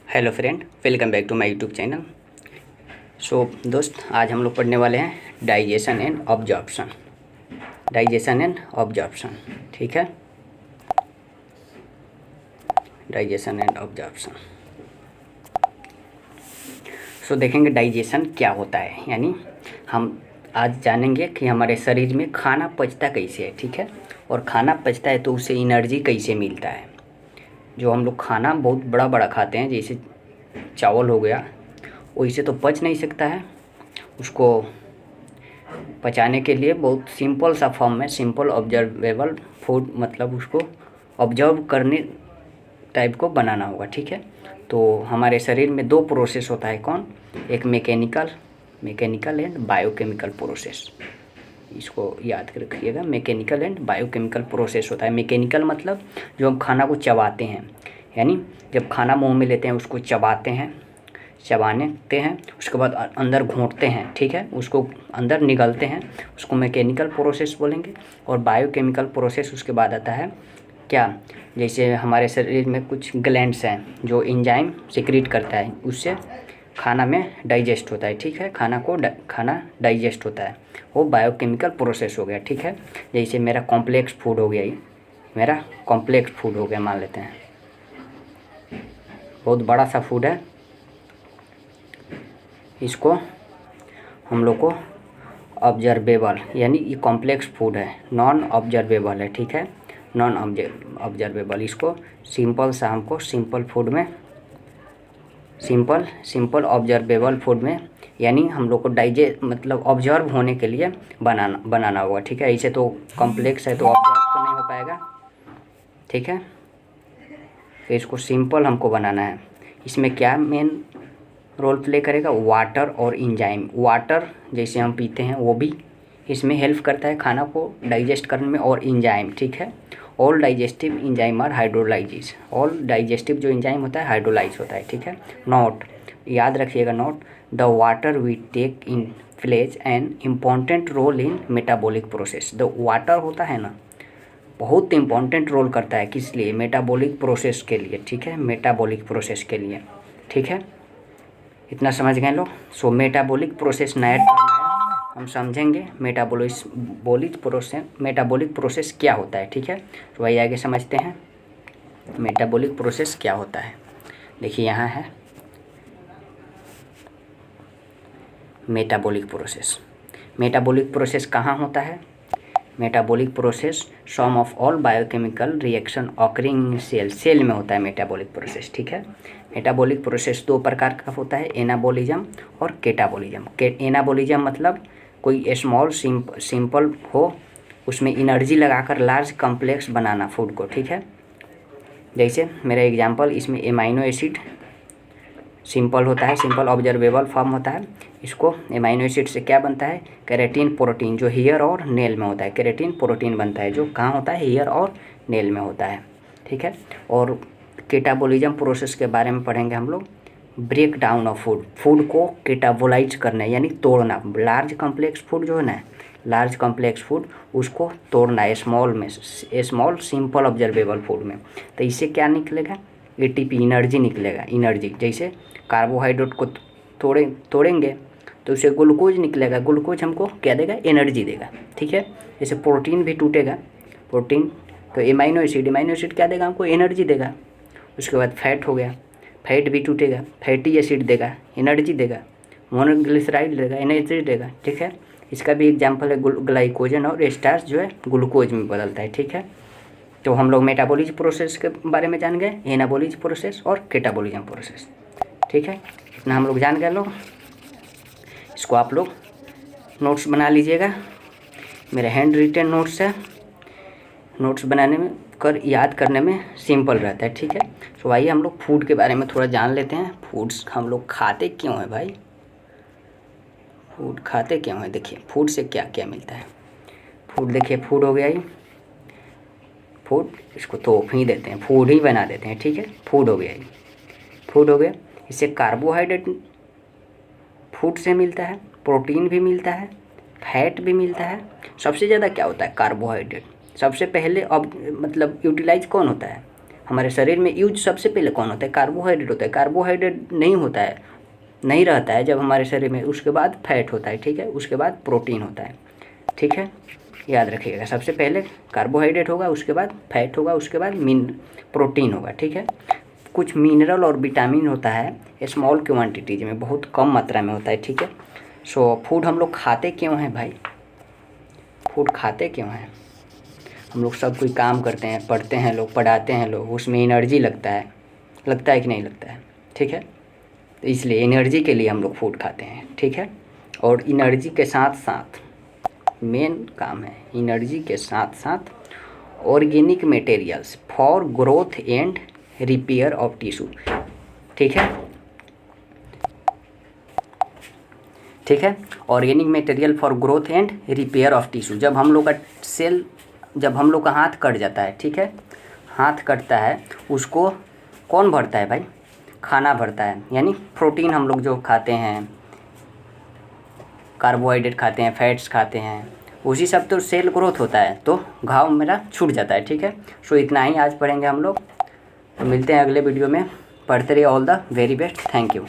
Hello friend, welcome back to my YouTube channel. दोस्त, आज हम लोग पढ़ने वाले हैं digestion and absorption. Digestion and absorption, ठीक है। Digestion and absorption. देखेंगे डाइजेशन क्या होता है, यानी हम आज जानेंगे कि हमारे शरीर में खाना पचता कैसे है, ठीक है। और खाना पचता है तो उसे एनर्जी कैसे मिलता है। जो हम लोग खाना बहुत बड़ा बड़ा खाते हैं, जैसे चावल हो गया, वैसे तो पच नहीं सकता है। उसको पचाने के लिए बहुत सिंपल सा फॉर्म में, सिंपल ऑब्जर्वेबल फूड, मतलब उसको ऑब्जर्व करने टाइप को बनाना होगा, ठीक है। तो हमारे शरीर में दो प्रोसेस होता है, कौन? एक मैकेनिकल एंड बायोकेमिकल प्रोसेस। इसको याद कर रखिएगा, मैकेनिकल एंड बायोकेमिकल प्रोसेस होता है। मैकेनिकल मतलब जो हम खाना को चबाते हैं, यानी जब खाना मुंह में लेते हैं उसको चबाते हैं, उसके बाद अंदर घोंटते हैं, ठीक है, उसको अंदर निगलते हैं, उसको मैकेनिकल प्रोसेस बोलेंगे। और बायोकेमिकल प्रोसेस उसके बाद आता है क्या? जैसे हमारे शरीर में कुछ ग्लैंड्स हैं जो एंजाइम सिक्रीट करता है, उससे खाना में डाइजेस्ट होता है, ठीक है। खाना डाइजेस्ट होता है, वो बायोकेमिकल प्रोसेस हो गया, ठीक है। जैसे मेरा कॉम्प्लेक्स फूड हो गया, ये मेरा कॉम्प्लेक्स फूड हो गया, मान लेते हैं बहुत बड़ा सा फूड है। इसको हम लोग को ऑब्जर्वेबल, यानी ये कॉम्प्लेक्स फूड है, नॉन ऑब्जर्वेबल है, ठीक है, नॉन ऑब्जर्वेबल। इसको सिंपल सा हमको सिंपल फूड में, सिंपल ऑब्जर्वेबल फूड में, यानी हम लोग को डाइजेस्ट मतलब ऑब्जर्व होने के लिए बनाना होगा, ठीक है। ऐसे तो कॉम्प्लेक्स है तो ऑब्जर्व तो नहीं हो पाएगा, ठीक है। तो इसको सिंपल हमको बनाना है। इसमें क्या मेन रोल प्ले करेगा? वाटर और एंजाइम। वाटर जैसे हम पीते हैं वो भी इसमें हेल्प करता है खाना को डाइजेस्ट करने में, और एंजाइम, ठीक है। All digestive enzyme are hydrolyse. All digestive जो एंजाइम होता है हाइड्रोलाइज होता है, ठीक है। नोट, याद रखिएगा note, the water we take in plays an important role in metabolic process. The water होता है ना, बहुत इंपॉर्टेंट रोल करता है, किस लिए? मेटाबॉलिक प्रोसेस के लिए, ठीक है, मेटाबॉलिक प्रोसेस के लिए, ठीक है। इतना समझ गए लोग। मेटाबॉलिक प्रोसेस नया टर्म है, हम समझेंगे मेटाबॉलिक प्रोसेस क्या होता है, ठीक है। तो वही आगे समझते हैं मेटाबॉलिक प्रोसेस क्या होता है। देखिए यहाँ है मेटाबॉलिक प्रोसेस। मेटाबॉलिक प्रोसेस कहाँ होता है? Metabolic process sum of all biochemical reaction occurring in cell में होता है मेटाबॉलिक प्रोसेस, ठीक है। मेटाबॉलिक प्रोसेस दो प्रकार का होता है, एनाबॉलिज्म और केटाबॉलिज्म। एनाबॉलिज्म मतलब कोई स्मॉल सिंपल हो, उसमें एनर्जी लगाकर लार्ज कॉम्प्लेक्स बनाना फूड को, ठीक है। जैसे मेरा एग्जांपल, इसमें एमाइनो एसिड सिंपल होता है, सिंपल ऑब्जर्वेबल फॉर्म होता है। इसको एमाइनो एसिड से क्या बनता है? केराटिन प्रोटीन, जो हेयर और नेल में होता है। केराटिन प्रोटीन बनता है जो कहाँ होता है? हेयर और नेल में होता है, ठीक है। और केटाबॉलिज्म प्रोसेस के बारे में पढ़ेंगे हम लोग। ब्रेक डाउन ऑफ फूड को केटाबोलाइज करना है, यानी तोड़ना। लार्ज कॉम्प्लेक्स फूड जो है ना, लार्ज कॉम्प्लेक्स फूड, उसको तोड़ना है स्मॉल सिंपल ऑब्जर्वेबल फूड में। तो इससे क्या निकलेगा? एटीपी, एनर्जी निकलेगा। एनर्जी जैसे कार्बोहाइड्रेट को तोड़ेंगे तो उससे ग्लूकोज निकलेगा। ग्लूकोज हमको क्या देगा? एनर्जी देगा, ठीक है। जैसे प्रोटीन भी टूटेगा, प्रोटीन तो एमाइनो एसिड क्या देगा? हमको एनर्जी देगा। उसके बाद फैट हो गया, फैट भी टूटेगा, फैटी एसिड देगा, एनर्जी देगा। मोनोग्लिसराइड देगा, एनर्जी देगा, ठीक है। इसका भी एग्जाम्पल है ग्लाइकोजन, और स्टार्च जो है ग्लूकोज में बदलता है, ठीक है। तो हम लोग मेटाबॉलिज्म प्रोसेस के बारे में जान गए, एनाबॉलिज्म प्रोसेस और केटाबॉलिज्म प्रोसेस, ठीक है। इतना हम लोग जान गए लोग। इसको आप लोग नोट्स बना लीजिएगा, मेरे हैंड रिटन नोट्स है। नोट्स बनाने में याद करने में सिंपल रहता है, ठीक है। तो आइए हम लोग फूड के बारे में थोड़ा जान लेते हैं। फूड्स हम लोग खाते क्यों हैं भाई? फूड खाते क्यों हैं? देखिए फूड से क्या क्या मिलता है। फूड देखिए, फूड हो गया ही, फूड इसको तोप ही देते हैं, फूड ही बना देते हैं, ठीक है। फूड हो गया ही, फूड हो गया। इससे कार्बोहाइड्रेट फूड से मिलता है, प्रोटीन भी मिलता है, फैट भी मिलता है। सबसे ज़्यादा क्या होता है? कार्बोहाइड्रेट। सबसे पहले अब मतलब यूटिलाइज कौन होता है हमारे शरीर में? यूज सबसे पहले कौन होता है? कार्बोहाइड्रेट होता है। कार्बोहाइड्रेट नहीं होता है, नहीं रहता है जब हमारे शरीर में, उसके बाद फैट होता है, ठीक है, उसके बाद प्रोटीन होता है, ठीक है, याद रखिएगा। सबसे पहले कार्बोहाइड्रेट होगा, उसके बाद फैट होगा, उसके बाद प्रोटीन होगा, ठीक है। कुछ मिनरल और विटामिन होता है स्मॉल क्वांटिटीज में, बहुत कम मात्रा में होता है, ठीक है। सो फूड हम लोग खाते क्यों हैं भाई? फूड खाते क्यों हैं? हम लोग सब कोई काम करते हैं, पढ़ते हैं लोग, पढ़ाते हैं लोग, उसमें एनर्जी लगता है कि नहीं लगता है, ठीक है। तो इसलिए एनर्जी के लिए हम लोग फूड खाते हैं, ठीक है। और एनर्जी के साथ साथ मेन काम है, एनर्जी के साथ साथ organic materials for growth and repair of tissue, ठीक है, ठीक है। Organic material for growth and repair of tissue, जब हम लोग का हाथ कट जाता है, ठीक है, हाथ कटता है, उसको कौन भरता है भाई? खाना भरता है, यानी प्रोटीन हम लोग जो खाते हैं, कार्बोहाइड्रेट खाते हैं, फैट्स खाते हैं, उसी सब तो सेल ग्रोथ होता है, तो घाव मेरा छूट जाता है, ठीक है। सो इतना ही आज पढ़ेंगे हम लोग, तो मिलते हैं अगले वीडियो में। पढ़ते रहिए। All the very best. Thank you.